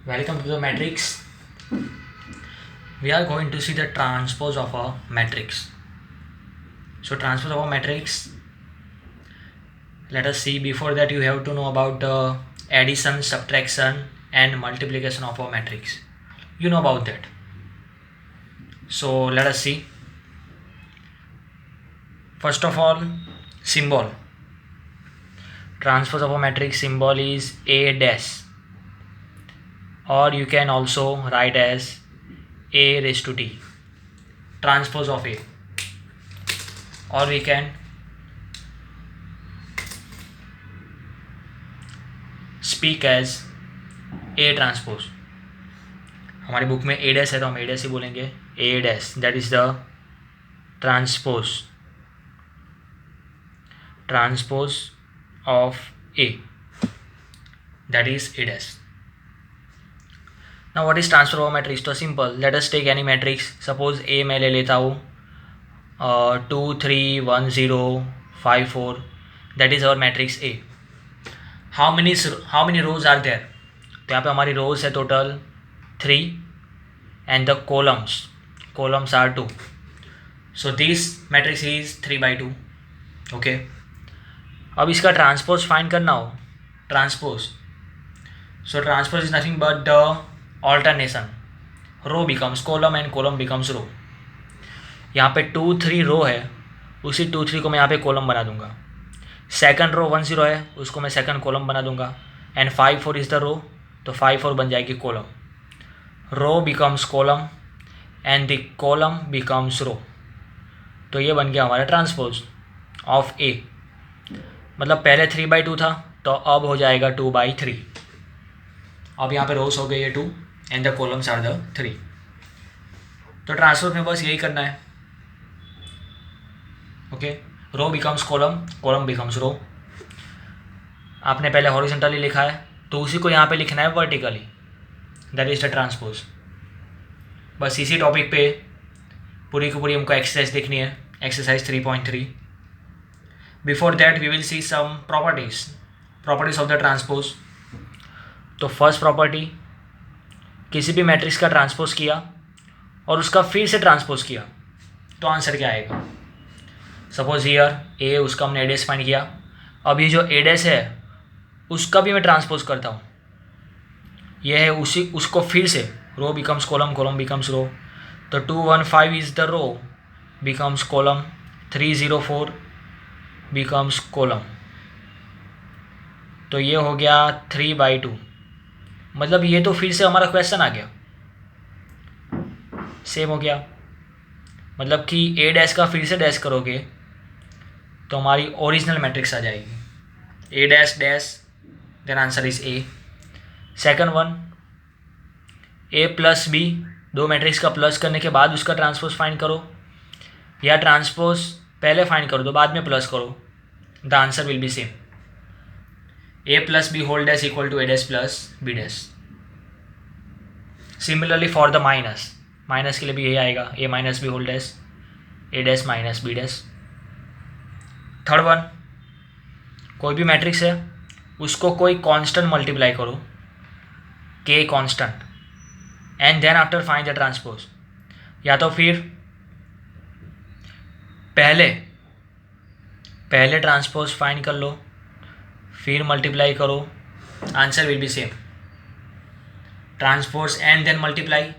Welcome to the matrix. We are going to see the transpose of a matrix. So transpose of a matrix, let us see. Before that, you have to know about the addition, subtraction and multiplication of a matrix. You know about that. So let us see. First of all, symbol. Transpose of a matrix symbol is A dash, or you can also write as A raised to T, transpose of A, or we can speak as A transpose. हमारी book में ए dash है तो हम ए dash ही बोलेंगे, A dash, that is the transpose of A, that is A dash. Now what is transfer of matrix? तो simple, let us take any matrix. Suppose A मैं ले लेता हूँ 2 3 1 0 5 4, that is our matrix A. How many rows are there? तो यहाँ पे हमारी rows है total 3 and the columns are 2. So this matrix is 3/2. Okay. अब इसका ट्रांसपोज फाइंड करना हो, transpose. So transpose is nothing but the alternation. Row becomes column and column becomes row. यहाँ पे 2 3 रो है, उसी 2 3 को मैं यहाँ पे कॉलम बना दूंगा. सेकंड रो 1 0 है, उसको मैं सेकंड कॉलम बना दूंगा. एंड 5 4 इज द रो, तो 5 4 बन जाएगी column. Row becomes column and the column becomes row. तो ये बन गया हमारा ट्रांसपोज ऑफ ए. मतलब पहले 3/2 था, तो अब हो जाएगा 2/3. अब यहाँ पे रोज हो गई है 2 and the columns are the 3. तो ट्रांसपोज में बस यही करना है. Okay. Row becomes column, column becomes row. आपने पहले हॉरिजॉन्टली लिखा है, तो उसी को यहाँ पे लिखना है vertically, that is the transpose. बस इसी टॉपिक पे पूरी की पूरी हमको एक्सरसाइज देखनी है, exercise 3.3. Before that we will see some properties of the transpose. तो फर्स्ट प्रॉपर्टी, किसी भी मैट्रिक्स का ट्रांसपोज किया और उसका फिर से ट्रांसपोज किया तो आंसर क्या आएगा. सपोज हियर ए, उसका हमने ए डैश फाइंड किया. अब ये जो ए डैश है उसका भी मैं ट्रांसपोज करता हूँ. ये है उसको फिर से, row becomes column, column becomes row. तो 2 1 5 is the row becomes column, 3 0 4 becomes column. तो ये हो गया 3/2. मतलब ये तो फिर से हमारा क्वेश्चन आ गया, सेम हो गया. मतलब कि ए डैश का फिर से डैश करोगे तो हमारी ओरिजिनल मैट्रिक्स आ जाएगी, A dash dash, then answer is A. Second one, A plus B, दो मैट्रिक्स का प्लस करने के बाद उसका ट्रांसपोज फाइंड करो, या ट्रांसपोज पहले फाइंड करो तो बाद में प्लस करो, the answer will be same. A plus B whole dash equal to A dash plus B dash. Similarly for the minus के लिए भी यही आएगा, A minus B whole dash, A dash minus B dash. Third one, कोई भी matrix है उसको कोई कांस्टेंट मल्टीप्लाई करो, k constant, and then after find the transpose. या तो फिर पहले ट्रांसपोज फाइंड कर लो, फिर मल्टीप्लाई करो, answer will be same. Transpose and then multiply,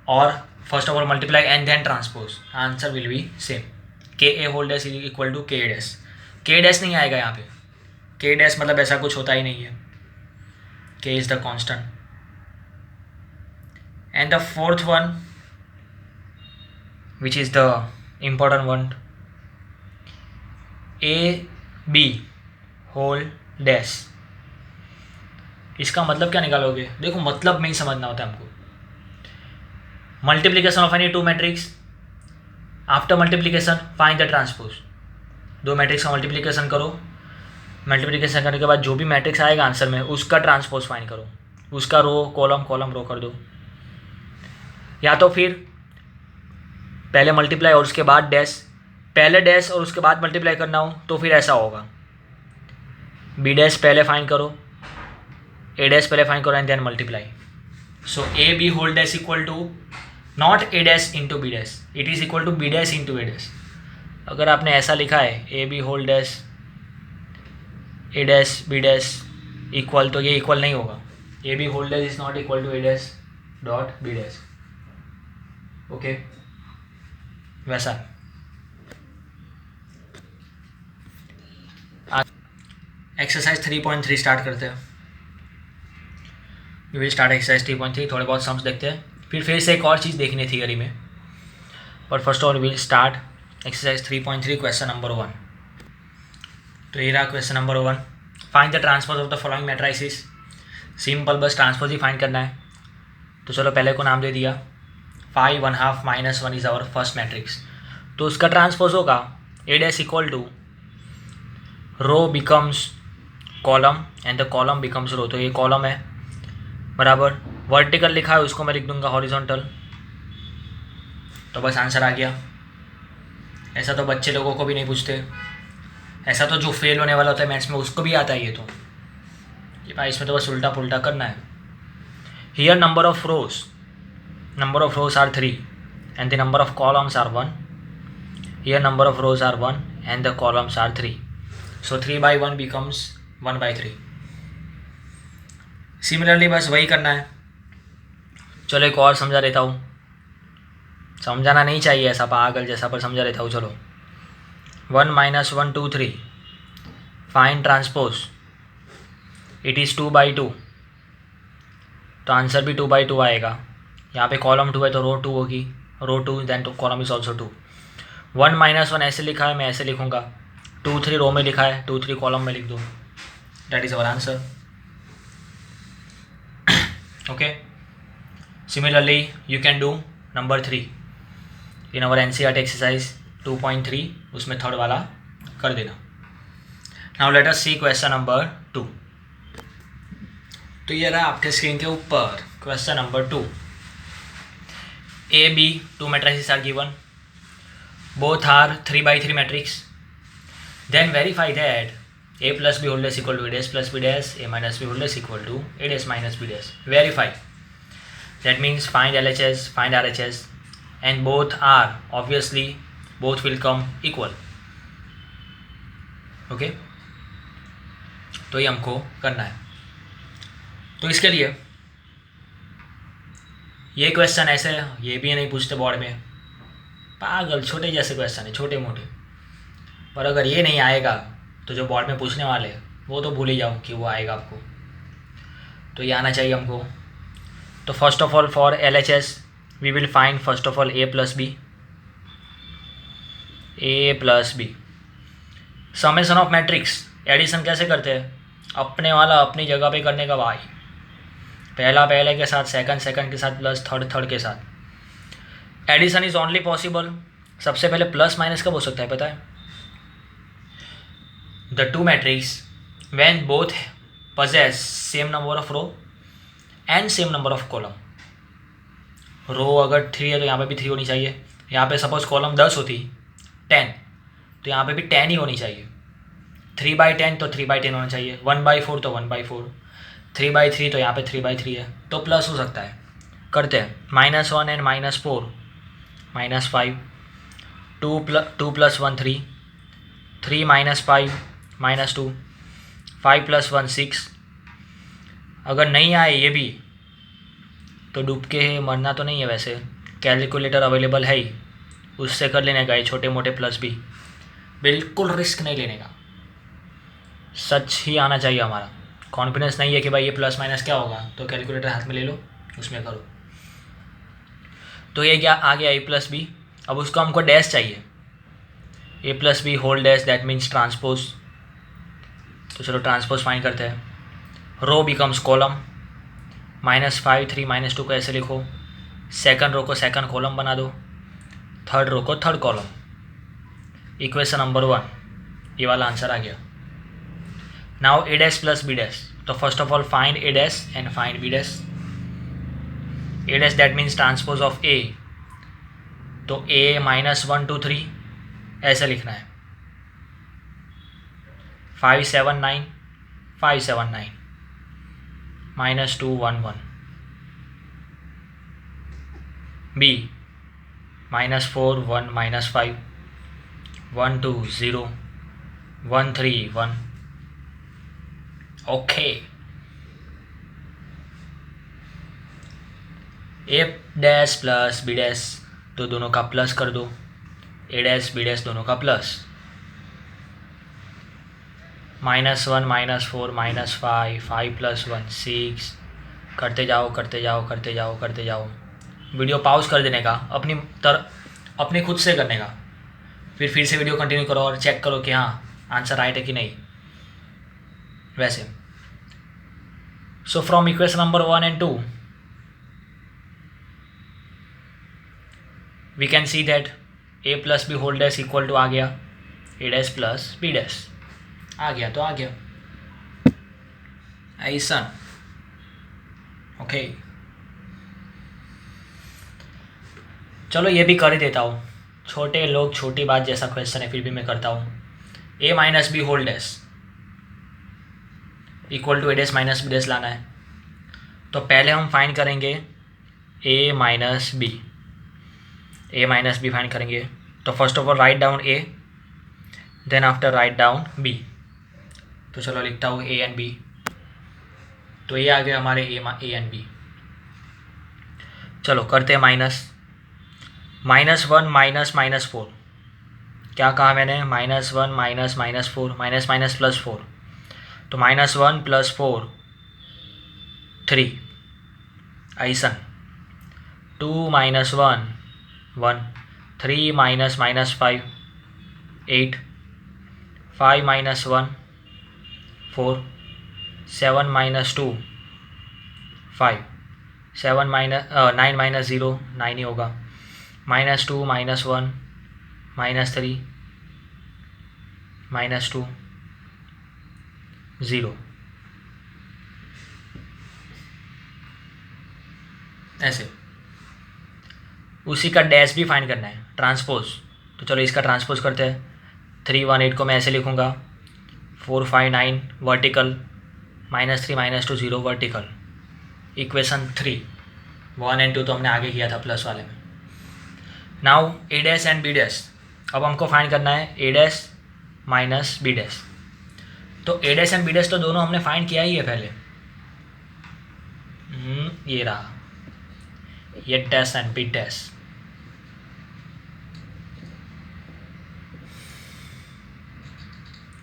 और first of all multiply and then transpose, answer will be same. K A whole dash is equal to K dash. K dash नहीं आएगा यहाँ पे, के dash मतलब ऐसा कुछ होता ही नहीं है, के is the constant. And the fourth one, which is the important one, a b whole dash. इसका मतलब क्या निकालोगे? देखो मतलब में ही समझना होता है हमको. Multiplication of any two matrix, after multiplication find the transpose. दो मैट्रिक्स का मल्टीप्लीकेशन करो, मल्टीप्लीकेशन करने के बाद जो भी मैट्रिक्स आएगा आंसर में उसका ट्रांसपोज फाइंड करो, उसका रो कॉलम, कॉलम रो कर दो. या तो फिर पहले मल्टीप्लाई और उसके बाद डैश, पहले डैश और उसके बाद मल्टीप्लाई करना हो तो फिर ऐसा होगा, बी डैश पहले फाइंड करो, ए डैश पहले फाइंड करो and then multiply. So A B whole dash equal to not A dash into B dash, it is equal to B dash into A dash. अगर आपने ऐसा लिखा है A B whole dash A dash B dash equal, तो ये equal नहीं होगा. A B whole dash is not equal to A dash dot B dash. Okay, वैसा. एक्सरसाइज 3.3 स्टार्ट करते हैं. We will start exercise 3.3. थोड़े बहुत सम्स देखते हैं, फिर से एक और चीज़ देखनी है थियरी में. But first of all will start exercise 3.3 question number 1. तो ये रहा question number 1. Find the transpose of the following matrices. Simple, बस ट्रांसपोज ही फाइंड करना है. तो चलो पहले को नाम दे दिया 5 1/2 -1 इज़ आवर फर्स्ट मैट्रिक्स. तो उसका ट्रांसपोज होगा A dash equal to row becomes column and the column becomes row. तो ये कॉलम है बराबर, वर्टिकल लिखा है उसको मैं लिख दूंगा हॉरिजॉन्टल. तो बस आंसर आ गया. ऐसा तो बच्चे लोगों को भी नहीं पूछते, ऐसा तो जो फेल होने वाला होता है मैथ्स में उसको भी आता है ये. तो ये भाई इसमें तो बस उल्टा पुल्टा करना है. Here number of rows are 3 and the number of columns are 1. Here number of rows are 1 and the columns are 3. So 3/1 becomes 1/3. Similarly बस वही करना है. चलो एक और समझा देता हूँ. समझाना नहीं चाहिए ऐसा पागल जैसा, पर समझा देता हूँ. चलो 1 - 1 2 3. Find transpose. It is 2/2. तो आंसर भी 2/2 आएगा. यहाँ पे कॉलम 2 है तो रो 2 होगी, रो 2 देन तो कॉलम इज ऑल्सो 2. 1 - 1 ऐसे लिखा है, मैं ऐसे लिखूँगा. 2 3 रो में लिखा है, 2 3 कॉलम में लिख दूँ. That is our answer. Okay, similarly you can do number 3 in our NCERT exercise 2.3. उसमें थर्ड वाला कर देना. Now let us see question number 2. तो ये रहा आपके स्क्रीन के ऊपर question number 2. A B 2 matrices are given, both are 3/3 matrix. Then verify that a plus b whole dash equal to a dash plus b dash, a minus b whole dash equal to a dash minus b dash. Verify. That means find LHS, find RHS, and both are obviously both will come equal. Okay? तो ये हमको करना है. तो इसके लिए ये question ऐसे ये भी नहीं पूछते बोर्ड में, पागल छोटे जैसे क्वेश्चन है, छोटे मोटे. पर अगर ये नहीं आएगा तो जो बोर्ड में पूछने वाले वो तो भूल ही जाओ कि वो आएगा आपको. तो ये आना चाहिए हमको. तो first of all for LHS we will find first of all a plus b. Summation of matrix addition कैसे करते हैं? अपने वाला अपनी जगह पे करने का भाई. पहला पहले के साथ, सेकंड सेकंड के साथ, प्लस थर्ड थर्ड के साथ. Addition is only possible. सबसे पहले प्लस माइनस कब हो सकता है पता है? The two matrix when both possess same number of row and same number of column. रो अगर 3 है तो यहाँ पे भी 3 होनी चाहिए. यहाँ पे सपोज कॉलम 10 होती 10, तो यहाँ पे भी 10 ही होनी चाहिए. 3/10 तो 3/10 होना चाहिए. 1/4 तो 1/4. 3/3 तो यहाँ पे 3/3 है, तो प्लस हो सकता है. करते हैं. -1 एंड -4 -5. 2 + 1 3. 3 - 5 -2. 5 + 1 6. अगर नहीं आए ये भी तो डूब के मरना तो नहीं है. वैसे कैलकुलेटर अवेलेबल है ही, उससे कर लेने का ये छोटे मोटे प्लस भी. बिल्कुल रिस्क नहीं लेने का. सच ही आना चाहिए हमारा. कॉन्फिडेंस नहीं है कि भाई ये प्लस माइनस क्या होगा, तो कैलकुलेटर हाथ में ले लो, उसमें करो. तो ये क्या आ गया a + b. अब उसको हमको डैश चाहिए. a + b whole dash, that means transpose. तो चलो ट्रांसपोज फाइंड करते हैं. रो बिकम्स कॉलम. -5 3 -2 को ऐसे लिखो. सेकंड रो को सेकंड कॉलम बना दो, थर्ड रो को थर्ड कॉलम. इक्वेशन नंबर 1 ये वाला आंसर आ गया. Now a dash plus b dash. तो first of all find a dash and find b dash. a dash that means transpose of a. तो a -1 2 3 ऐसे लिखना है. 5 7 9 5 7 9. -2 1 1, B -4 1 -5 1 2 0 1 3 1. ओके, ए dash plus B dash, तो दोनों का प्लस कर दो, ए डैश बी डैश दोनों का प्लस, -1 -4 -5 5 + 1 6, करते जाओ करते जाओ करते जाओ करते जाओ। वीडियो पॉज कर देने का, अपने खुद से करने का, फिर से वीडियो कंटिन्यू करो और चेक करो कि हाँ आंसर राइट है कि नहीं। वैसे so from equation number 1 and 2 we can see that a + b whole dash equal to आ गया a dash plus b dash, आ गया तो आ गया ऐसा। ओके, चलो ये भी कर ही देता हूँ, छोटे लोग छोटी बात जैसा क्वेश्चन है फिर भी मैं करता हूँ। a - b whole dash equal to a dash minus b dash लाना है, तो पहले हम फाइंड करेंगे a - b फाइंड करेंगे। तो first of all write down a, then after write down b। तो चलो लिखता हूँ a and b, तो ये आ गया हमारे a and b। चलो करते हैं -1 -4, क्या कहा मैंने, -1 -4 माइनस प्लस 4, तो -1 + 4 3, ऐसा 2 - 1 1, 3 - -5 8, 5 - 1 4, 7 - 2 5, 9 - 0 9 ही होगा, -2 - 1 -3 -2 0, ऐसे। उसी का डैश भी फाइंड करना है, ट्रांसपोज। तो चलो इसका ट्रांसपोज करते हैं। 3 1 8 को मैं ऐसे लिखूँगा, 4 5 9 वर्टिकल, -3 - 2 0 वर्टिकल। इक्वेशन 3 1 and 2 तो हमने आगे किया था प्लस वाले में। Now A dash and B dash, अब हमको फाइंड करना है A dash minus B dash. तो A dash and B dash तो दोनों हमने फाइंड किया ही है पहले, ये रहा ये dash and B dash.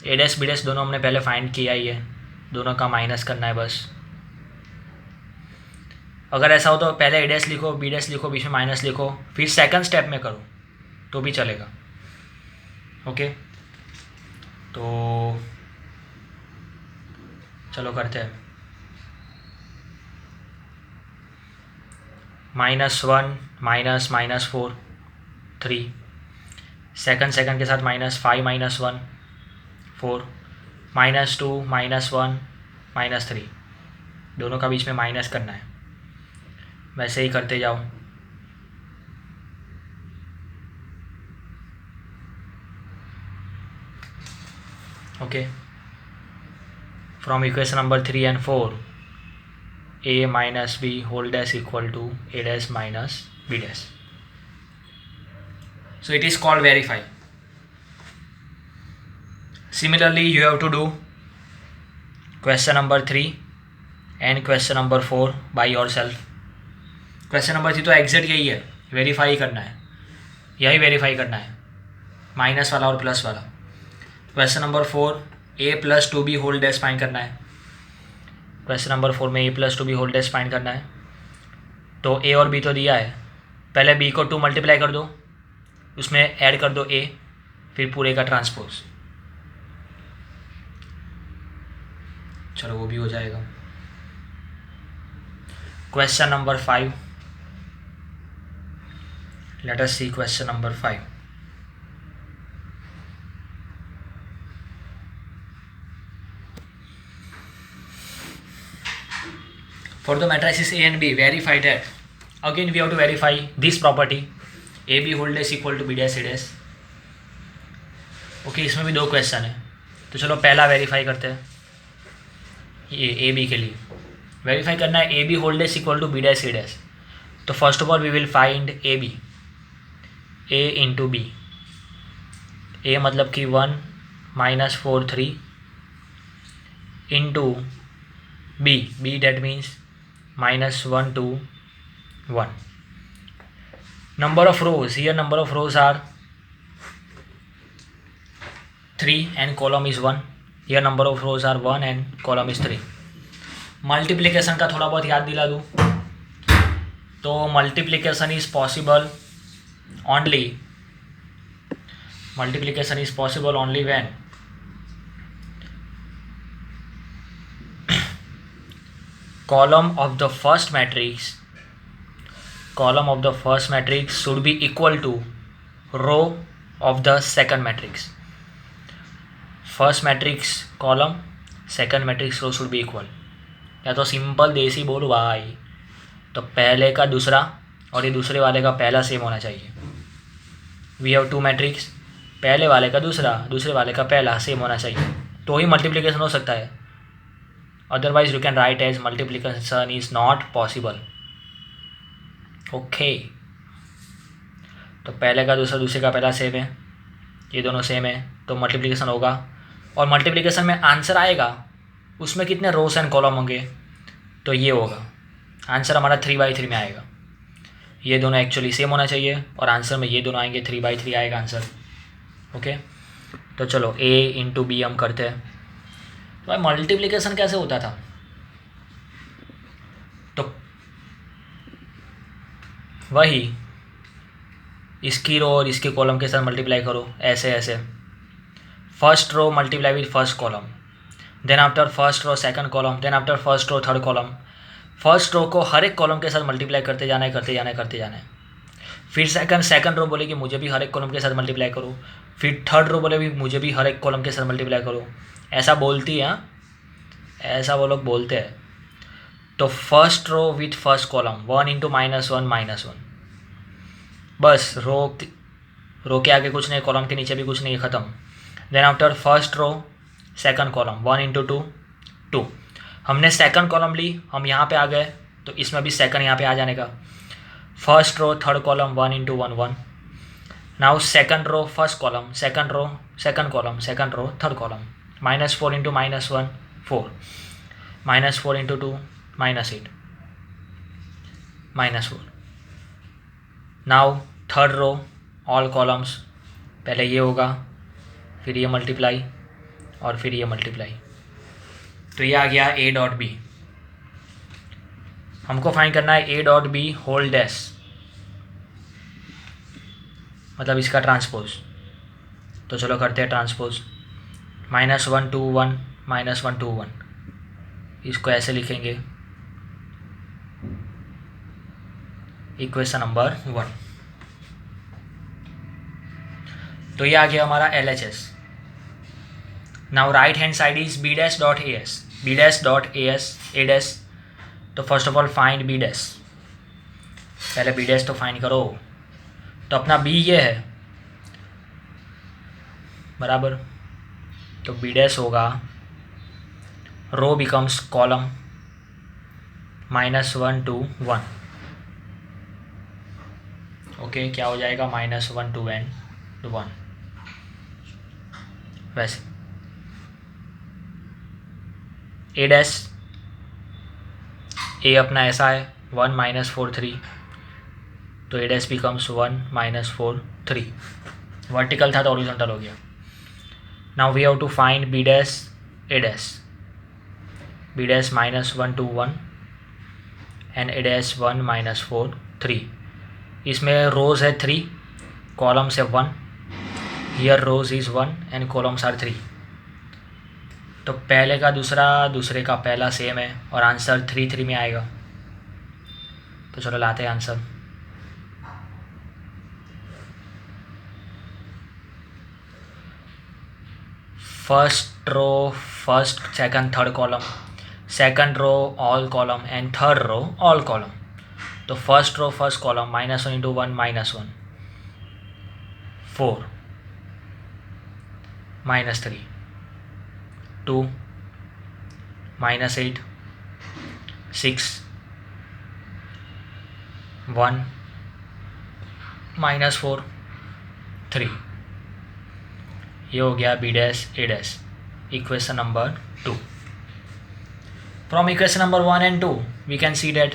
A dash B dash दोनों हमने पहले फाइंड किया ही है, दोनों का माइनस करना है बस। अगर ऐसा हो तो पहले ए डैश लिखो, बी डैश लिखो, बीच में माइनस लिखो, फिर सेकंड स्टेप में करो तो भी चलेगा। ओके, तो चलो करते हैं। -1 -4 3, सेकंड के साथ -5 - 1 4, -2 -1 -3, दोनों का बीच में माइनस करना है, वैसे ही करते जाओ। Okay, from equation number 3 and 4 a - b whole dash equal to a dash minus b dash. So it is called verify. Similarly, you have to do question number 3 and question number 4 by yourself. Question number 3 तो exact यही है, verify करना है, यही verify करना है, minus वाला और प्लस वाला। Question number 4 a + 2b whole dash find करना है। क्वेश्चन नंबर 4 में a + 2b whole dash find करना है। तो a और b तो दिया है, पहले b को 2 मल्टीप्लाई कर दो, उसमें ऐड कर दो a, फिर पूरे का ट्रांसपोज। चलो वो भी हो जाएगा। Question number 5, let us see question number 5। For the matrices A and B, verify that. Again we have to verify this property, AB whole dash equal to B dash A dash. Okay, इसमें भी 2 question है, तो चलो पहला verify करते हैं ये AB के लिए। वेरीफाई करना है A B whole dash equal to B dash A dash. तो first of all we will find A B, A into B, A मतलब कि 1 माइनस 4 3 into B, B that means minus 1 2 1. Number of rows, here number of rows are 3 and column is 1. Here number of rows are 1 and column is 3. Multiplication का थोड़ा बहुत याद दिला दूँ तो multiplication is possible only when column of the first matrix should be equal to row of the second matrix. First matrix column, second matrix row should be equal. या तो simple देसी बोलो भाई, तो पहले का दूसरा और ये दूसरे वाले का पहला सेम होना चाहिए। वी हैव टू मैट्रिक्स, पहले वाले का दूसरा, दूसरे वाले का पहला सेम होना चाहिए, तो ही मल्टीप्लिकेशन हो सकता है। Otherwise you can write as multiplication is not possible. Okay, तो पहले का दूसरा, दूसरे का पहला सेम है, ये दोनों सेम है, तो मल्टीप्लिकेशन होगा। और मल्टीप्लिकेशन में आंसर आएगा, उसमें कितने रोस एंड कॉलम होंगे, तो ये होगा आंसर हमारा 3/3 में आएगा। ये दोनों एक्चुअली सेम होना चाहिए और आंसर में ये दोनों आएंगे, 3/3 आएगा आंसर। ओके, तो चलो ए इंटू बी हम करते हैं। तो भाई मल्टीप्लिकेशन कैसे होता था, तो वही इसकी रो और इसके कॉलम के साथ मल्टीप्लाई करो, ऐसे ऐसे। First row multiply with first column, then after first row second column, then after first row third column. First row को हर एक कॉलम के साथ मल्टीप्लाई करते जाना है। फिर सेकंड रो बोले कि मुझे भी हर एक कॉलम के साथ मल्टीप्लाई करो। फिर थर्ड रो बोले भी मुझे भी हर एक कॉलम के साथ मल्टीप्लाई करो। ऐसा बोलती है, ऐसा वो लोग बोलते हैं। तो first row with first column 1 into -1 बस। रो के आगे कुछ नहीं, कॉलम के नीचे भी कुछ नहीं, ख़त्म। Then after first row second column 1 into 2। हमने सेकंड कॉलम ली, हम यहाँ पे आ गए, तो इसमें भी सेकंड यहाँ पे आ जाने का। First row third column 1 into 1 now second row first column, second row second column, second row third column. -4 into -1 4, -4 into 2 -8 -4। Now third row all columns, पहले ये होगा, फिर ये मल्टीप्लाई और फिर ये मल्टीप्लाई, तो ये आ गया ए डॉट बी। हमको फाइंड करना है A dot B whole dash, मतलब इसका ट्रांसपोज। तो चलो करते हैं ट्रांसपोज। -1 2 1 -1 2 1, इसको ऐसे लिखेंगे, इक्वेशन नंबर 1। तो ये आ गया हमारा LHS। Now right hand side is B dash dot A dash. तो first of all find B dash, पहले बी डैश तो फाइंड करो। तो अपना बी ये है बराबर, तो बी डैश होगा रो बिकम्स कॉलम -1 2 1। ओके, क्या हो जाएगा -1 2 and 1। वैसे ए डैश, ए अपना ऐसा है 1 -4 3, तो ए डैश बिकम्स 1 -4 3। वर्टिकल था तो हॉरिजॉन्टल हो गया। Now we have to find B dash A dash. B dash -1 2 1 and A dash 1 -4 3। इसमें रोज है 3, कॉलम्स है 1। Here rows is 1 and columns are 3। तो पहले का दूसरा, दूसरे का पहला सेम है और आंसर 3 3 में आएगा। तो चलो लाते हैं answer. First row first second third column, second row all column and third row all column. तो first row first column -1 into 1 -1 4 -3 2 -8 6 1 -4 3। ये हो गया B dash A dash, equation number 2। From equation number 1 and 2 we can see that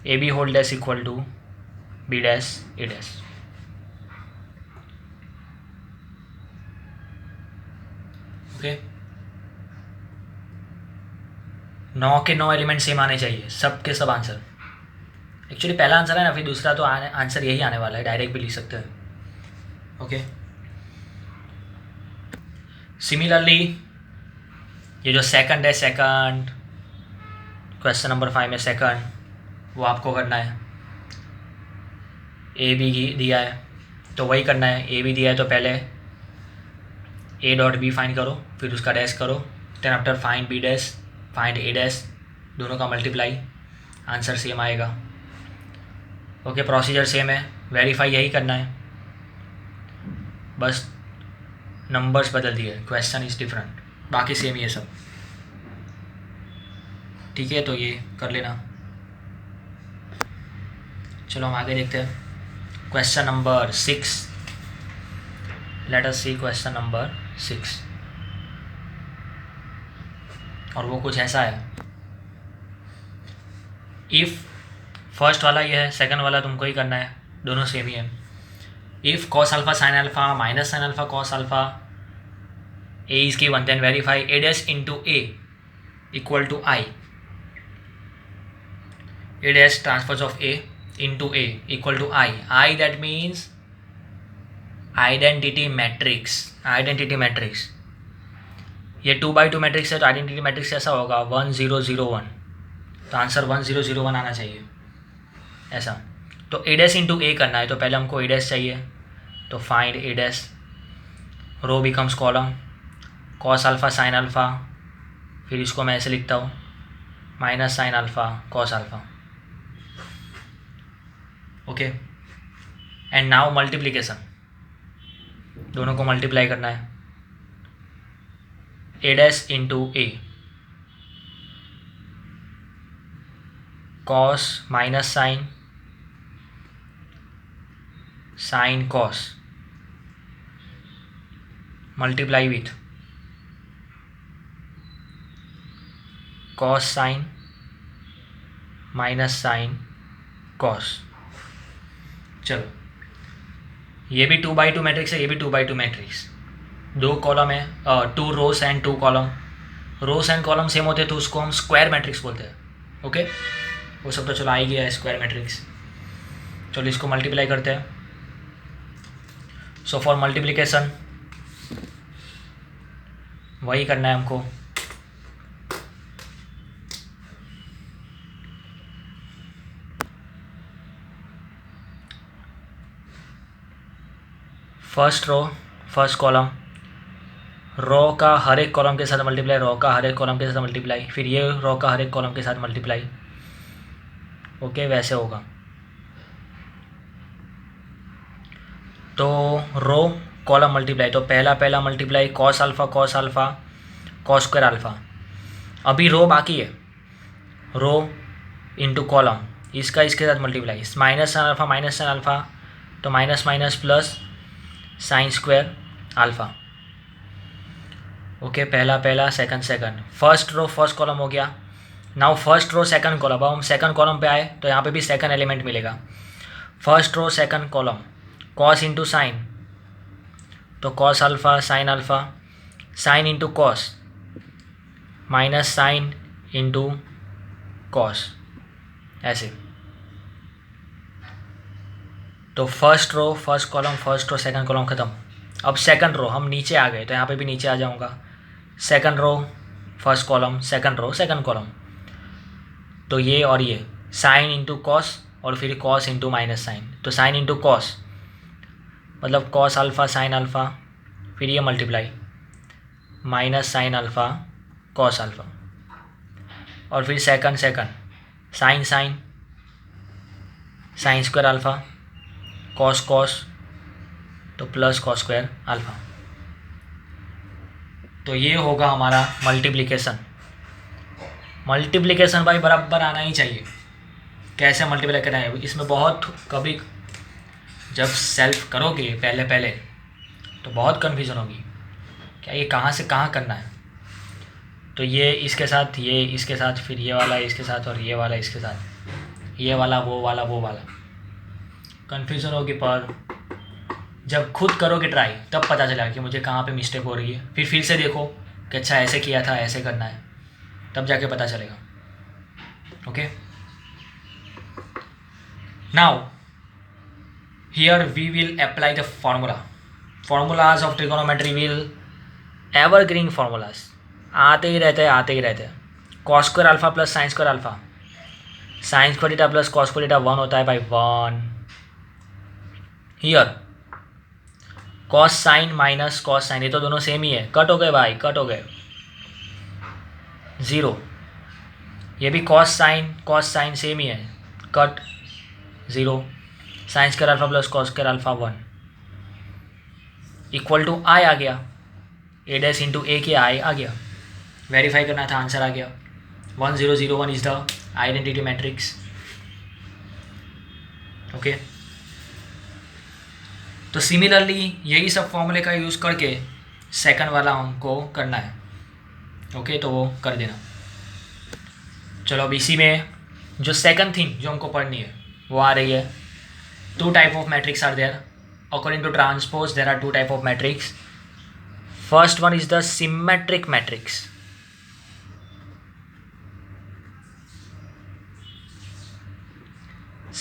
AB whole dash equal to B dash A dash। Okay, 9 के 9 element same आने चाहिए, सब के सब answer. Actually पहला आंसर है ना, फिर दूसरा तो आंसर यही आने वाला है, डायरेक्ट भी लिख सकते हैं। ओके, सिमिलरली ये जो सेकंड है, सेकंड क्वेश्चन नंबर 5 में सेकंड, वो आपको करना है। ए बी दिया है तो वही करना है। ए बी दिया है तो पहले ए डॉट बी फाइंड करो, फिर उसका डैश करो, then after find B dash, find A dash, दोनों का मल्टीप्लाई, आंसर सेम आएगा। ओके, प्रोसीजर सेम है, वेरीफाई यही करना है, बस नंबर्स बदल दिए, क्वेश्चन इज़ डिफरेंट, बाकी सेम ही है सब। ठीक है, तो ये कर लेना। चलो हम आगे देखते हैं। Question number 6, late us see question number 6, और वो कुछ ऐसा है। इफ़ फर्स्ट वाला ये है, सेकंड वाला तुमको ही करना है, दोनों सेम ही है। If cos alpha sine alpha minus sine alpha cos alpha A is given, then verify A dash into A equal to I, A dash transfers of A into A equal to I that means identity matrix. Identity matrix ये 2x2 matrix है, तो identity matrix ऐसा होगा 1 0 0 1, तो answer 1 0 0 1 आना चाहिए ऐसा। तो ए डैश इंटू ए करना है, तो पहले हमको ए डैश चाहिए, तो find A dash, row becomes column, cos alpha sine alpha, फिर इसको मैं ऐसे लिखता हूँ minus sine alpha cos alpha. Okay, and now multiplication, दोनों को मल्टीप्लाई करना है। A dash into A, cos minus sine, sine cos, multiply with cos sine minus sine cos. चलो, ये भी 2x2 मैट्रिक्स है, ये भी 2x2 मैट्रिक्स, 2 कॉलम है, 2 rows and 2 column. Rows and column same होते हैं तो उसको हम स्क्वायर मैट्रिक्स बोलते हैं। ओके, वो सब तो चलो आ ही गया है स्क्वायर मैट्रिक्स। चलो इसको मल्टीप्लाई करते हैं। सो फॉर मल्टीप्लिकेशन वही करना है हमको। फर्स्ट रो फर्स्ट कॉलम, रो का हर एक कॉलम के साथ मल्टीप्लाई, रो का हर एक कॉलम के साथ मल्टीप्लाई, फिर ये रो का हर एक कॉलम के साथ मल्टीप्लाई। ओके, वैसे होगा। तो रो कॉलम मल्टीप्लाई, तो पहला multiply cos alpha cos square alpha. अभी रो बाकी है, रो इंटू कॉलम, इसका इसके साथ मल्टीप्लाई, माइनस साइन अल्फ़ा तो minus minus plus sine square alpha. Okay, पहला second, first row first column हो गया। Now first row second column, अब हम सेकंड कॉलम पे आए तो यहाँ पे भी सेकंड एलिमेंट मिलेगा। First row second column, cos into sine, तो cos alpha sine into cos, minus sine into cos, ऐसे। तो first row first column, first row second column ख़त्म। अब सेकंड रो, हम नीचे आ गए तो यहाँ पे भी नीचे आ जाऊँगा। Second row first column, second row second column, तो ये और ये साइन इंटू कॉस और फिर कॉस इंटू माइनस साइन, तो साइन इंटू कॉस मतलब कॉस अल्फ़ा साइन अल्फ़ा, फिर ये multiply minus sine alpha cos alpha, और फिर second sine square alpha, cos तो प्लस कॉस स्क्वायर अल्फ़ा। तो ये होगा हमारा मल्टीप्लिकेशन। मल्टीप्लिकेशन भाई बराबर आना ही चाहिए। कैसे मल्टीप्लाई करना है इसमें बहुत, कभी जब सेल्फ करोगे पहले पहले तो बहुत कन्फ्यूज़न होगी, क्या ये कहाँ से कहाँ करना है। तो ये इसके साथ, ये इसके साथ, फिर ये वाला इसके साथ, और ये वाला इसके साथ, ये वाला वो वाला वो वाला, कन्फ्यूज़न होगी। पर जब खुद करोगे ट्राई तब पता चलेगा कि मुझे कहाँ पे मिस्टेक हो रही है। फिर से देखो कि अच्छा ऐसे किया था, ऐसे करना है, तब जाके पता चलेगा। Okay, now here we will apply the formulas of trigonometry will evergreen formulas, आते ही रहते हैं आते ही रहते हैं। Cos square alpha plus sine square alpha, sine square theta plus cos square theta 1 होता है by 1। Here cos sine minus cos sine, ये तो दोनों सेम ही है, कट हो गए भाई, कट हो गए, 0। ये भी कॉस साइन सेम ही है, cut 0। Sine square alpha plus cos square alpha 1 equal to I आ गया, ए डैश इंटू ए के आई आ गया। वेरीफाई करना था, आंसर आ गया। 1 0 0 1 is the identity matrix. Okay, तो सिमिलरली यही सब फॉर्मूले का यूज़ करके सेकंड वाला हमको करना है। ओके, तो वो कर देना। चलो अब इसी में जो सेकंड थिंग जो हमको पढ़नी है वो आ रही है, 2 type of matrix are there according to transpose. There are 2 type of matrix. First one is the symmetric matrix.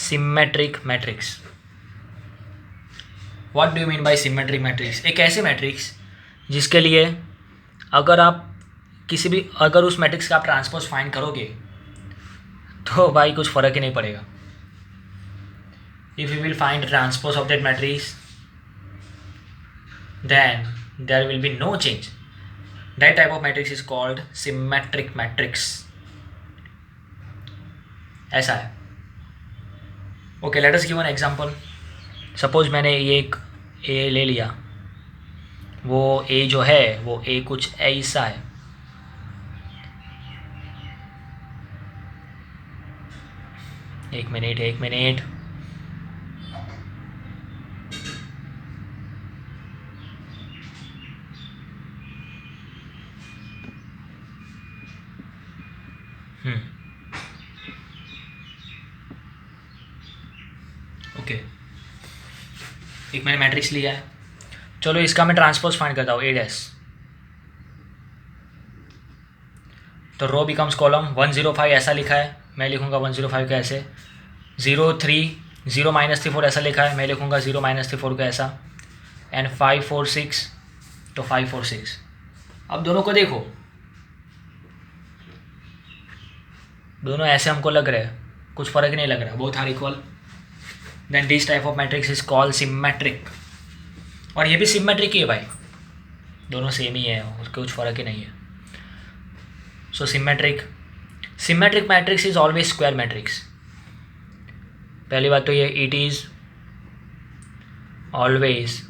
Symmetric matrix, what do you mean by symmetric matrix? एक ऐसे मैट्रिक्स जिसके लिए अगर आप किसी भी, अगर उस मैट्रिक्स का आप ट्रांसपोज फाइंड करोगे तो भाई कुछ फ़र्क ही नहीं पड़ेगा। If you will find transpose of that matrix then there will be no change. That type of matrix is called symmetric matrix. ऐसा है। Okay, let us give an example. Suppose मैंने ये एक ए ले लिया, वो ए जो है वो ए कुछ ऐसा है। एक मिनट ओके, एक मैंने मैट्रिक्स लिया है। चलो इसका मैं ट्रांसपोज फाइंड करता हूँ, ए डैश। तो रो बिकम्स कॉलम। 105 ऐसा लिखा है, मैं लिखूँगा 105 का ऐसे। 0 3 0 -3 4 ऐसा लिखा है, मैं लिखूँगा 0 -3 4 का ऐसा। एंड 5 4 6, तो 5 4 6। अब दोनों को देखो, दोनों ऐसे हमको लग रहे हैं, कुछ फ़र्क नहीं लग रहा, both are equal. Then this type of matrix is called symmetric. और ये भी सिमेट्रिक ही है भाई, दोनों सेम ही है, उसका कुछ फ़र्क ही नहीं है। So symmetric matrix is always square matrix. पहली बात तो ये, it is always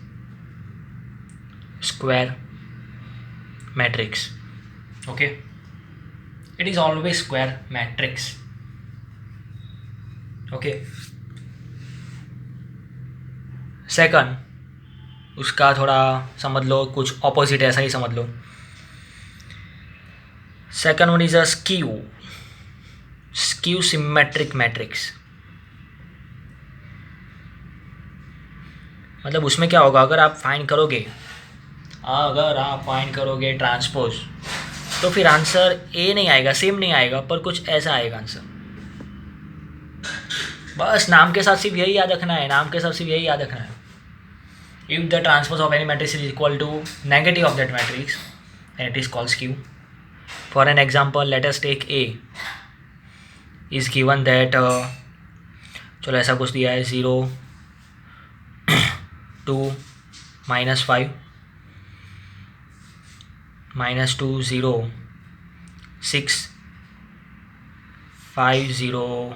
square matrix. Okay, it is always square matrix. Okay, second, उसका थोड़ा समझ लो, कुछ ऑपोजिट ऐसा ही समझ लो। Second one is a skew symmetric matrix. मतलब उसमें क्या होगा, अगर आप फाइंड करोगे ट्रांसपोज, तो फिर आंसर ए नहीं आएगा, सेम नहीं आएगा, पर कुछ ऐसा आएगा आंसर। बस नाम के साथ सिर्फ यही याद रखना है, if the transpose of any matrix is equal to negative of that matrix and it is called skew. For an example, let us take A is given that, चलो ऐसा कुछ दिया है, 0 2 -5 -2 0 6 5 0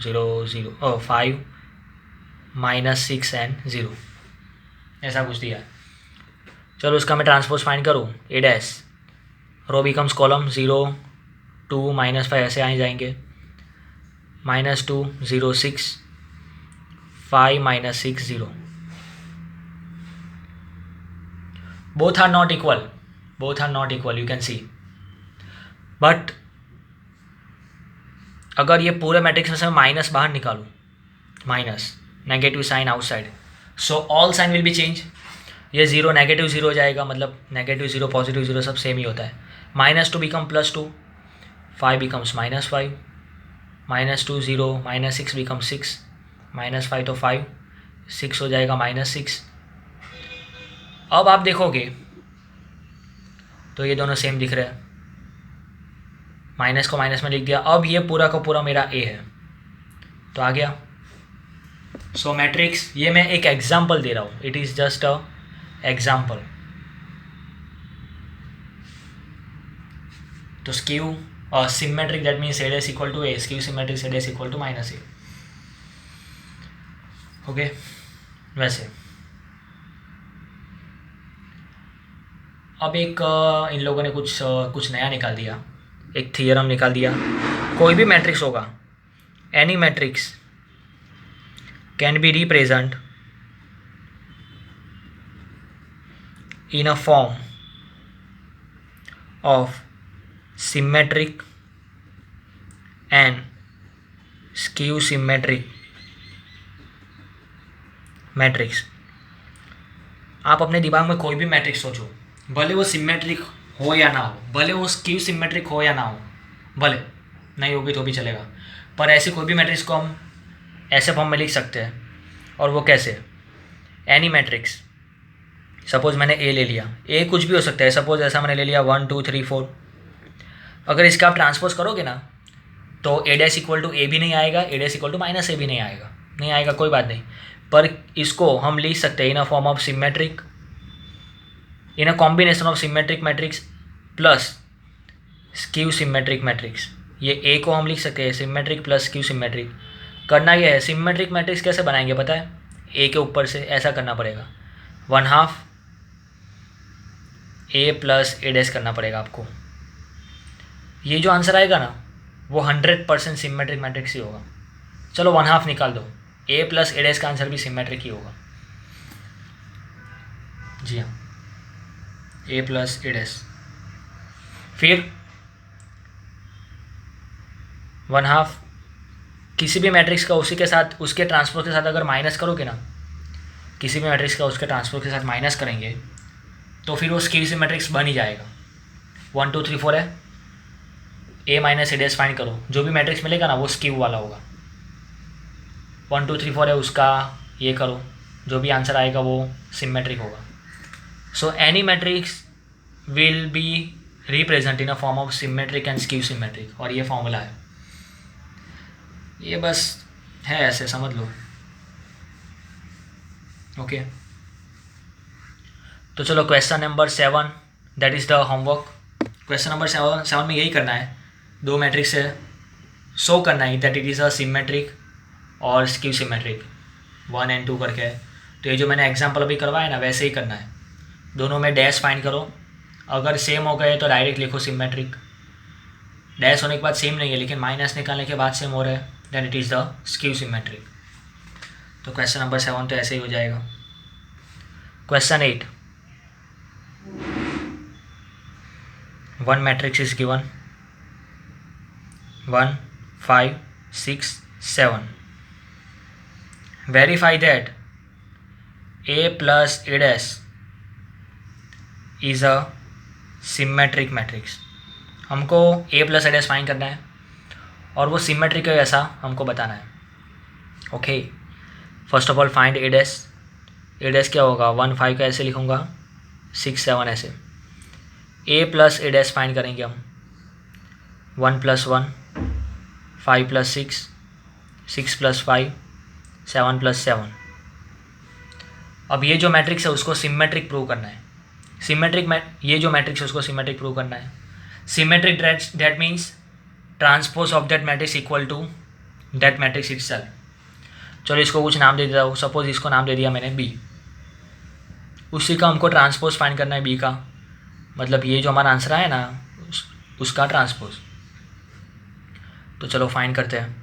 0 0 5 -6 एंड 0, ऐसा कुछ दिया है। चलो उसका मैं ट्रांसपोज फाइंड करूँ, ए डैश रो बिकम्स कॉलम, 0 2 -5 ऐसे आ जाएंगे, -2 0 6 5 -6 0. both are not equal, you can see. But अगर ये पूरे मैट्रिक्स में से माइनस बाहर निकालूँ, minus negative sign outside, so all sign will be change. ये 0 नेगेटिव 0 हो जाएगा, मतलब नेगेटिव 0 पॉजिटिव 0 सब सेम ही होता है. -2 बिकम +2, 5 बिकम्स -5, -2 0, -6 बिकम 6, -5 तो 5, 6 हो जाएगा -6. अब आप देखोगे तो ये दोनों सेम दिख रहे हैं, माइनस को माइनस में लिख दिया. अब ये पूरा का पूरा मेरा ए है, तो आ गया. सो मैट्रिक्स, ये मैं एक एग्जाम्पल दे रहा हूँ, it is just a example. तो skew symmetric, that means ZS equal to A, skew symmetric ZS equal to -a. Okay. वैसे अब एक इन लोगों ने कुछ नया निकाल दिया, एक थियरम निकाल दिया. कोई भी मैट्रिक्स होगा, any matrix can be represent in a form of symmetric and skew symmetric matrix. आप अपने दिमाग में कोई भी मैट्रिक्स सोचो, भले वो सिमेट्रिक हो या ना हो, भले वो स्क्यू सिमेट्रिक हो या ना हो, भले नहीं होगी तो भी चलेगा, पर ऐसी कोई भी मैट्रिक्स को हम ऐसे फॉर्म में लिख सकते हैं. और वो कैसे? एनी मैट्रिक्स, सपोज मैंने ए ले लिया, ए कुछ भी हो सकता है, सपोज ऐसा मैंने ले लिया 1 2 3 4. अगर इसका आप ट्रांसपोज करोगे ना तो ए डैश इक्वल टू ए भी नहीं आएगा, ए डैश इक्वल टू -a भी नहीं आएगा, कोई बात नहीं. पर इसको हम लिख सकते हैं in a form of symmetric, in a combination of symmetric matrix plus skew symmetric matrix. ये ए को हम लिख सकते हैं सिमेट्रिक प्लस स्क्यू सिमेट्रिक. करना ये है, सिमेट्रिक मैट्रिक्स कैसे बनाएंगे पता है? ए के ऊपर से ऐसा करना पड़ेगा, 1/2 ए प्लस ए डैश करना पड़ेगा आपको. ये जो आंसर आएगा ना वो 100% सिमेट्रिक मैट्रिक्स ही होगा. चलो 1/2 निकाल दो, ए प्लस ए डैश का आंसर भी सिमेट्रिक ही होगा. जी हाँ, ए प्लस ए डैश. फिर 1/2 किसी भी मैट्रिक्स का उसी के साथ, उसके ट्रांसपोज के साथ अगर माइनस करोगे ना, किसी भी मैट्रिक्स का उसके ट्रांसपोज के साथ माइनस करेंगे तो फिर वो स्क्यू सिमेट्रिक्स बन ही जाएगा. 1 2 3 4 है, ए माइनस ए डैश फाइंड करो, जो भी मैट्रिक्स मिलेगा ना वो स्क्यू वाला होगा. 1 2 3 4 है, उसका ये करो, जो भी आंसर आएगा वो सिमेट्रिक होगा. So any matrix will be represent in a form of symmetric and skew symmetric. और ये फॉर्मूला है, ये बस है, ऐसे समझ लो. ओके. तो चलो question number 7, that is the homework. Question number 7 में यही करना है, दो मैट्रिक्स है, शो करना है that it is a symmetric और स्क्यू सिमेट्रिक, 1 and 2 करके है. तो ये जो मैंने एग्जांपल अभी करवाया ना वैसे ही करना है. दोनों में डैश फाइंड करो, अगर सेम हो गए तो डायरेक्ट लिखो सिमेट्रिक. डैश होने के बाद सेम नहीं है लेकिन माइनस निकालने के बाद सेम हो रहा है, then it is the skew symmetric. तो क्वेश्चन नंबर 7 तो ऐसे ही हो जाएगा. Question 8, one matrix is given 1 5 6 7. Verify that A plus A dash is a symmetric matrix. हमको A plus A dash find करना है और वो सिमेट्रिक है ऐसा हमको बताना है. Okay. First of all find A dash. A dash क्या होगा? 1 5 का ऐसे लिखूँगा, 6 7 ऐसे. A plus A dash find करेंगे हम, 1 + 1 5 + 6 6 + 5 7 + 7. अब ये जो मैट्रिक्स है उसको सिमेट्रिक प्रूव करना है. ये जो मैट्रिक्स है उसको सिमेट्रिक प्रूव करना है. Symmetric that means transpose of that matrix equal to that matrix itself. चलो इसको कुछ नाम दे देता हूँ, सपोज इसको नाम दे दिया मैंने बी. उसी का हमको ट्रांसपोज फाइंड करना है बी का, मतलब ये जो हमारा आंसर आया ना उसका ट्रांसपोज। तो चलो फाइंड करते हैं।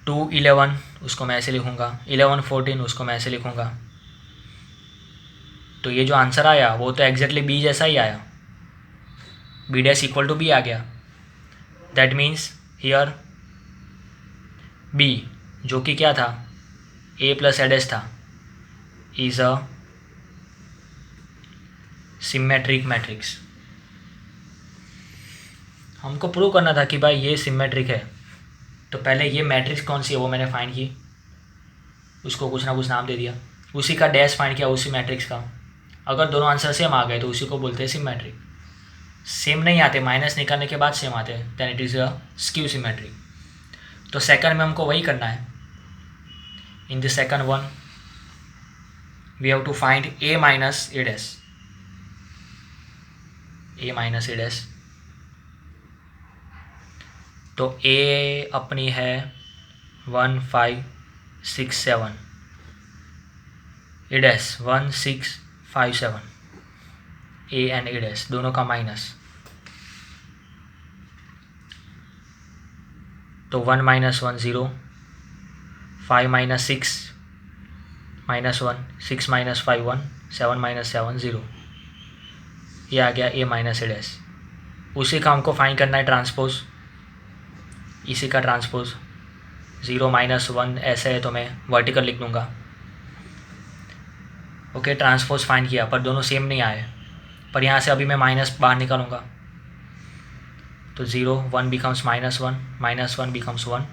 2 11 उसको मैं ऐसे लिखूँगा, 11 14 उसको मैं ऐसे लिखूँगा। तो ये जो आंसर आया वो तो एग्जैक्टली बी जैसा ही आया, B dash equal to B आ गया। दैट मीन्स हियर बी जो कि क्या था, ए प्लस ए डैश था, इज अ सिमेट्रिक मैट्रिक्स। हमको प्रूव करना था कि भाई ये सिमेट्रिक है, तो पहले ये मैट्रिक्स कौन सी है वो मैंने फाइंड की, उसको कुछ ना कुछ नाम दे दिया, उसी का डैश फाइंड किया उसी मैट्रिक्स का। अगर दोनों आंसर सेम आ गए तो उसी को बोलते हैं सिमेट्रिक। सेम नहीं आते, माइनस निकालने के बाद सेम आते हैं, then it is a skew symmetric. तो सेकंड में हमको वही करना है। In the second one we have to find A minus A dash, A minus A dash. तो ए अपनी है 1 5 6 7, A dash 1 6 5 7, A and A dash दोनों का माइनस। तो 1 minus 1 0, 5 minus 6 minus 1, 6 minus 5 1, 7 minus 7 0, ये आ गया ए माइनस ए डैश। उसी का हमको फाइंड करना है ट्रांसपोज, इसी का ट्रांसपोज। 0 माइनस 1 ऐसे है तो मैं वर्टिकल लिख दूँगा। ओके, ट्रांसपोज फाइंड किया पर दोनों सेम नहीं आए, पर यहाँ से अभी मैं माइनस बाहर निकालूँगा। तो 0 1 becomes -1, -1 becomes 1।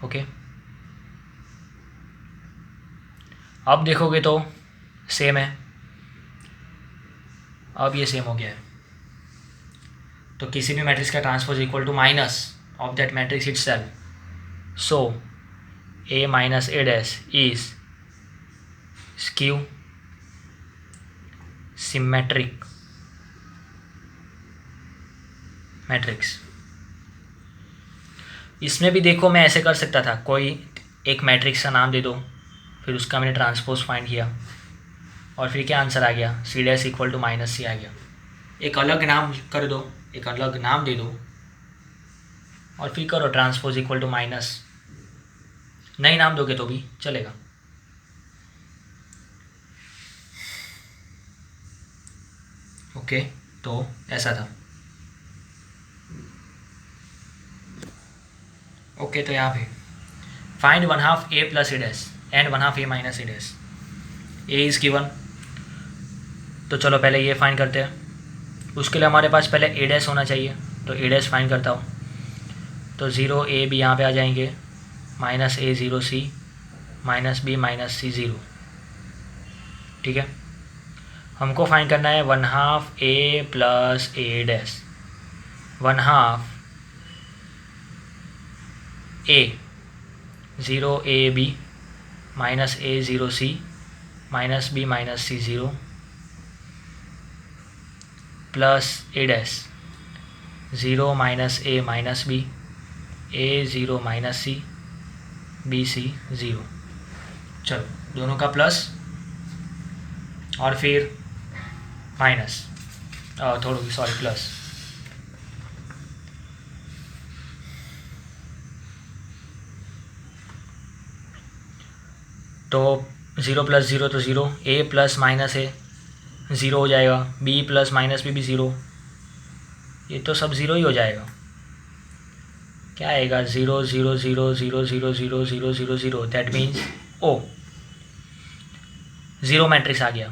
ओके, अब देखोगे तो सेम है, अब ये सेम हो गया है। तो किसी भी मैट्रिक्स का transpose equal to minus of that matrix itself. So A minus A dash is skew symmetric matrix. इसमें भी देखो मैं ऐसे कर सकता था, कोई एक मैट्रिक्स का नाम दे दो, फिर उसका मैंने ट्रांसपोज फाइंड किया और फिर क्या आंसर आ गया, C dash equal to minus C आ गया। एक अलग नाम कर दो, एक अलग नाम दे दो और फिर करो ट्रांसपोज इक्वल टू माइनस। नहीं नाम दोगे तो भी चलेगा। ओके, तो ऐसा था। ओके, तो यहाँ पे find 1/2 A plus A dash and 1/2 A minus A dash. A is given, तो चलो पहले ये फाइंड करते हैं। उसके लिए हमारे पास पहले ए डैश होना चाहिए, तो ए डैश फाइंड करता हूँ। तो 0 ए बी यहाँ पे आ जाएंगे, minus A 0 C, minus B minus C 0। ठीक है, हमको फाइंड करना है 1/2 A plus A dash. 1/2 A 0 A B minus A 0 C minus B minus C 0 plus A dash 0 minus A minus B, A 0 minus C, B C 0। चलो दोनों का plus और फिर माइनस, थोड़ी सॉरी प्लस। तो 0 plus 0 तो 0, ए plus minus A 0 हो जाएगा, बी प्लस माइनस बी भी 0, ये तो सब 0 ही हो जाएगा। क्या आएगा, 0 0 0 0 0 0 0 0 0, दैट मीन्स ओ 0 मैट्रिक्स आ गया।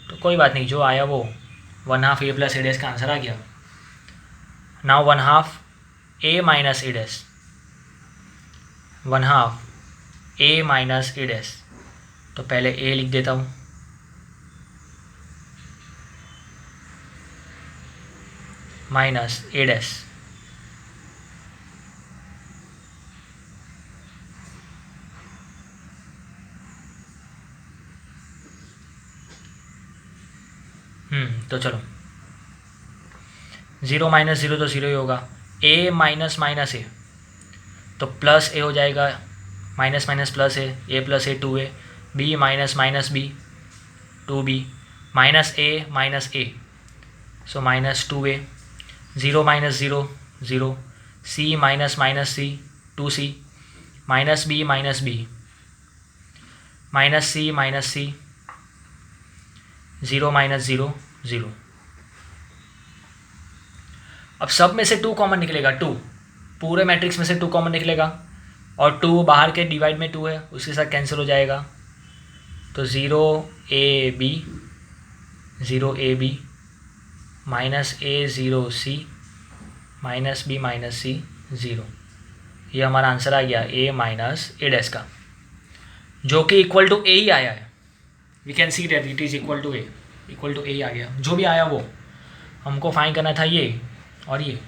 तो कोई बात नहीं, जो आया वो 1/2 ए प्लस ए डैश का आंसर आ गया। Now 1/2 A minus A dash, 1/2 A minus A dash. तो पहले ए लिख देता हूँ, माइनस ए डैश, तो चलो 0 माइनस 0 तो 0 ही होगा, ए माइनस माइनस ए तो प्लस ए हो जाएगा, minus minus plus A plus A 2a, B minus minus B 2b, minus a, so minus 2a, 0 minus 0, 0, c minus c, 2c, minus b, minus c, 0 minus 0, 0. अब सब में से 2 common निकलेगा, 2 पूरे matrix में से 2 कॉमन निकलेगा, और 2 बाहर के डिवाइड में 2 है उसके साथ कैंसिल हो जाएगा, तो 0ab, 0ab, minus a 0c, minus b minus c 0. ये हमारा आंसर आ गया a माइनस a डैश का, जो कि इक्वल टू a ही आया है. We can see that it is equal to a आ गया. जो भी आया वो हमको फाइंड करना था, ये और ये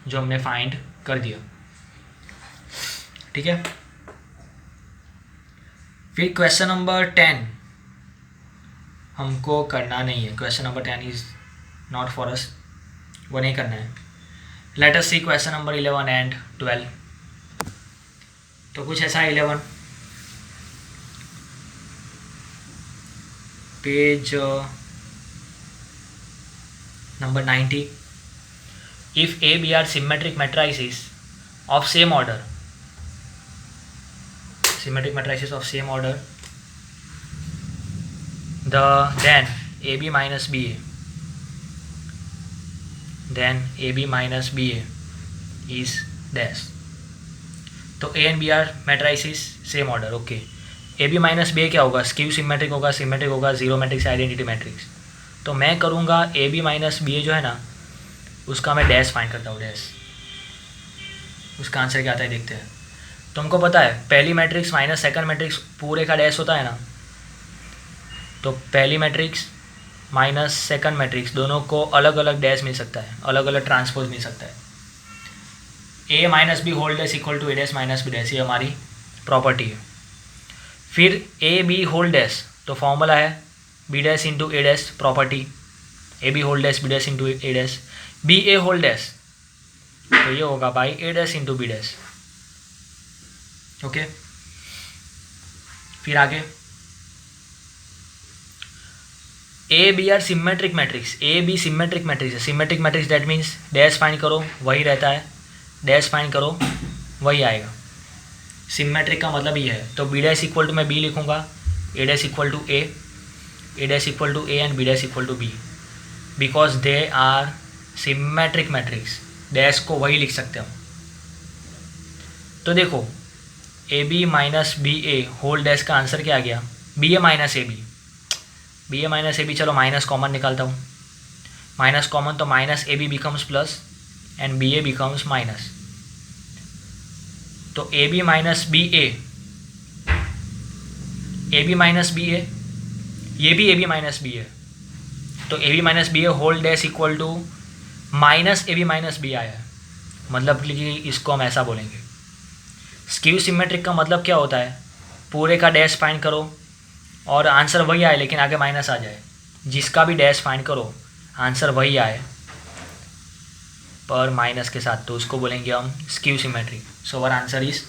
जो हमने फाइंड कर दिया. ठीक है. फिर क्वेश्चन नंबर 10 हमको करना नहीं है. Question number 10 is not for us, वो नहीं करना है. Let us see question number 11 and 12. तो कुछ ऐसा 11 page number 90. If A, B are symmetric matrices of same order, then AB minus BA, is dash. तो A and B are matrices same order. Okay. AB minus B क्या होगा? Skew symmetric होगा, zero matrix, identity matrix. तो मैं करूँगा AB minus B जो है ना, उसका मैं डैश फाइंड करता हूँ. डैश, उसका आंसर क्या आता है देखते हैं. तुमको पता है पहली मैट्रिक्स माइनस सेकंड मैट्रिक्स पूरे का डैश होता है ना. तो पहली मैट्रिक्स माइनस सेकंड मैट्रिक्स दोनों को अलग अलग डैश मिल सकता है, अलग अलग ट्रांसपोज मिल सकता है. a minus B whole dash equal to a dash minus B dash, ये हमारी प्रॉपर्टी है. फिर a b होल डैश, तो फॉर्मूला है b dash into a dash, property a b whole dash b dash into a dash. B A whole dash, तो ये होगा by A dash into B dash. Okay. फिर आगे A B are symmetric matrix. A B symmetric matrix है. Symmetric matrix that means dash find करो वही रहता है, डैश फाइंड करो वही आएगा. सिमेट्रिक का मतलब ये है. तो बी डैश इक्वल टू मैं बी लिखूँगा, A dash equal to A dash equal to A and B dash equal to B, because they are symmetric matrix. Dash को वही लिख सकते हम. तो देखो A B minus B A whole dash का आंसर क्या आ गया? B A minus A B. चलो माइनस कॉमन निकालता हूँ. माइनस कॉमन, तो minus A B becomes plus and B A becomes minus. तो A B minus B A minus B A, ये भी A B minus B A. तो A B minus B A whole dash equal to minus A B minus B आया है. मतलब कि इसको हम ऐसा बोलेंगे. स्क्यू सिमेट्रिक का मतलब क्या होता है? पूरे का डैश फाइंड करो और आंसर वही आए लेकिन आगे माइनस आ जाए. जिसका भी डैश फाइंड करो आंसर वही आए पर माइनस के साथ, तो उसको बोलेंगे हम skew symmetric. So our answer is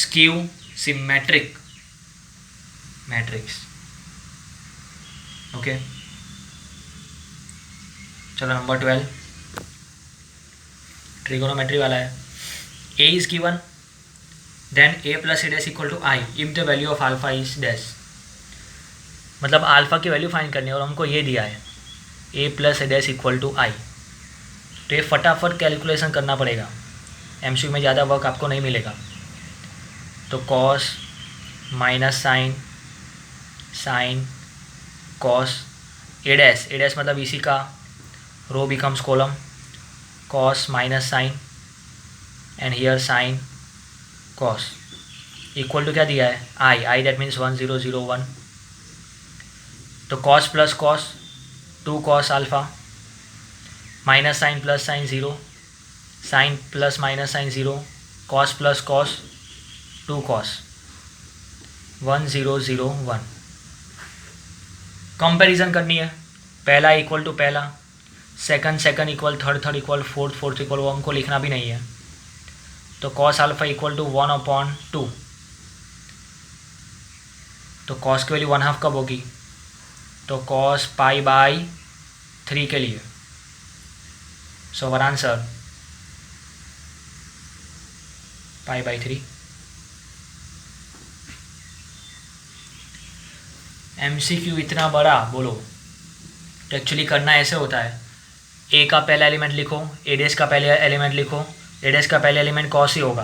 skew symmetric matrix. Okay. चलो नंबर 12 ट्रिगोनोमेट्री वाला है. a is given, then a plus A dash equal to I if the value of alpha is dash. मतलब अल्फा की value find करनी है और हमको ये दिया है a plus A dash equal to I. तो ये फटाफट कैलकुलेशन करना पड़ेगा, एमसीक्यू में ज़्यादा वर्क आपको नहीं मिलेगा. तो cos minus sine cos A dash मतलब इसी का row becomes column, cos minus sine and here sine cos equal to क्या दिया है? I that means 1 0 0 1. तो cos plus cos 2 cos alpha, minus sine plus sine 0, sine plus minus sine 0, cos plus cos 2 cos 1 0 0 1. Comparison करनी है. पहला equal to पहला, second equal third equal fourth equal, वो हमको लिखना भी नहीं है. तो कॉस अल्फा इक्वल टू 1/2. तो कॉस की वैल्यू 1/2 कब होगी? तो cos पाई बाई 3 के लिए। So our answer pi by 3। MCQ इतना बड़ा बोलो, तो एक्चुअली करना ऐसे होता है, ए का पहला एलिमेंट लिखो, ए डैश का पहले एलिमेंट लिखो, ए डैश का पहले एलिमेंट कॉस ही होगा,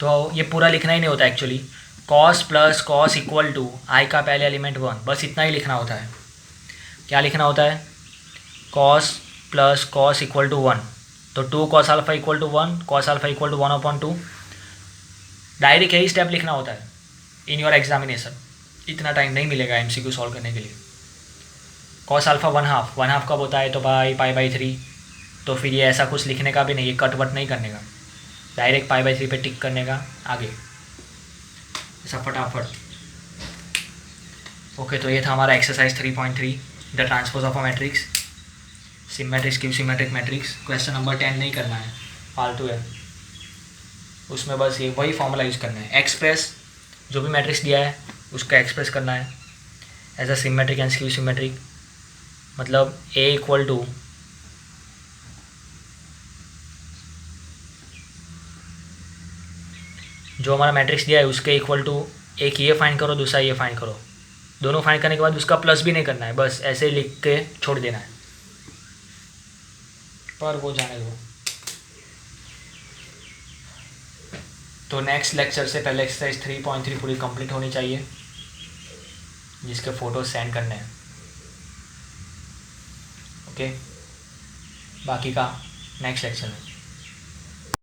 तो ये पूरा लिखना ही नहीं होता actually. Cos plus cos equal to I का पहले एलिमेंट 1, बस इतना ही लिखना होता है। क्या लिखना होता है? Cos plus cos equal to 1, तो 2 cos alpha equal to 1, cos alpha equal to 1/2। Direct यही स्टेप लिखना होता है इन योर एग्जामिनेशन। इतना टाइम नहीं मिलेगा MCQ सॉल्व करने के लिए। कॉस अल्फा 1/2 कब होता है? तो पाई बाई 3। तो फिर ये ऐसा कुछ लिखने का भी नहीं, ये कट वट नहीं करने का, डायरेक्ट पाई बाई 3 पे टिक करने का आगे, ऐसा फटाफट। ओके, तो ये था हमारा exercise 3.3, the transpose of a matrix, symmetric skew symmetric matrix. Question number 10 नहीं करना है, फालतू है, उसमें बस ये वही फॉर्मूला यूज़ करना है। एक्सप्रेस जो भी मैट्रिक्स दिया है उसका एक्सप्रेस करना है as a symmetric and skew symmetric. मतलब ए इक्वल टू जो हमारा मैट्रिक्स दिया है उसके इक्वल टू एक ये फाइंड करो, दूसरा ये फाइंड करो। दोनों फाइंड करने के बाद उसका प्लस भी नहीं करना है, बस ऐसे ही लिख के छोड़ देना है, पर वो जाने दो। तो नेक्स्ट लेक्चर से पहले एक्सरसाइज 3.3 पूरी कंप्लीट होनी चाहिए, जिसके फ़ोटो सेंड करने हैं। ओके, बाकी का नेक्स्ट लेक्चर में।